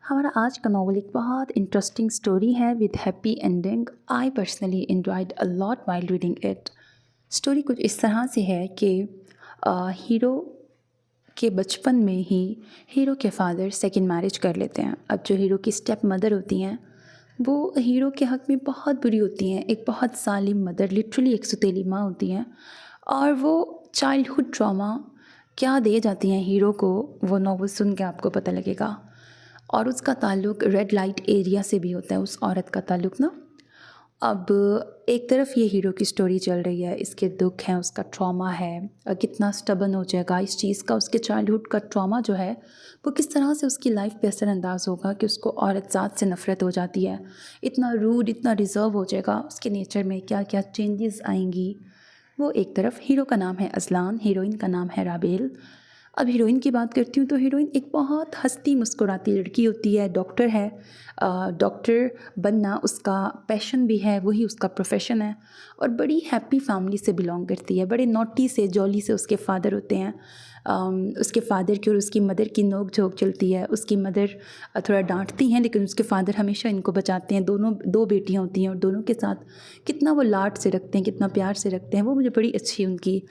हमारा आज का नॉवल एक बहुत इंटरेस्टिंग स्टोरी है with happy ending. I personally enjoyed a lot while reading it. Story कुछ इस तरह से है कि हीरो के बचपन में ही हीरो के फादर सेकंड मैरिज कर लेते हैं। अब जो हीरो की स्टेप मदर होती हैं वो हीरो के हक़ में बहुत बुरी होती हैं, एक बहुत ज़ालिम मदर, लिटरली एक सुतीली माँ होती हैं। और वो चाइल्डहुड ट्रॉमा क्या दे जाती हैं हीरो को, वो नॉवल सुन के आपको पता लगेगा। और उसका ताल्लुक़ रेड लाइट एरिया से भी होता है, उस औरत का ताल्लुक़ ना। अब एक तरफ ये हीरो की स्टोरी चल रही है, इसके दुख हैं, उसका ट्रॉमा है, कितना स्टबर्न हो जाएगा इस चीज़ का, उसके चाइल्डहुड का ट्रॉमा जो है वो किस तरह से उसकी लाइफ पे असरअंदाज होगा कि उसको औरत ज़ात से नफ़रत हो जाती है, इतना रूड, इतना रिज़र्व हो जाएगा, उसके नेचर में क्या क्या चेंजेस आएंगी। वो एक तरफ। हीरो का नाम है अज़लान, हीरोइन का नाम है राबेल। अब हीरोइन की बात करती हूँ तो हीरोइन एक बहुत हंसती मुस्कुराती लड़की होती है, डॉक्टर है। डॉक्टर बनना उसका पैशन भी है, वही उसका प्रोफेशन है। और बड़ी हैप्पी फैमिली से बिलोंग करती है, बड़े नॉटी से जॉली से उसके फादर होते हैं। उसके फादर की और उसकी मदर की नोक झोंक चलती है। उसकी मदर थोड़ा डांटती हैं लेकिन उसके फादर हमेशा इनको बचाते हैं। दोनों दो बेटियां होती हैं और दोनों के साथ कितना वो लाड से रखते हैं, कितना प्यार से रखते हैं, वो मुझे बड़ी अच्छी उनकी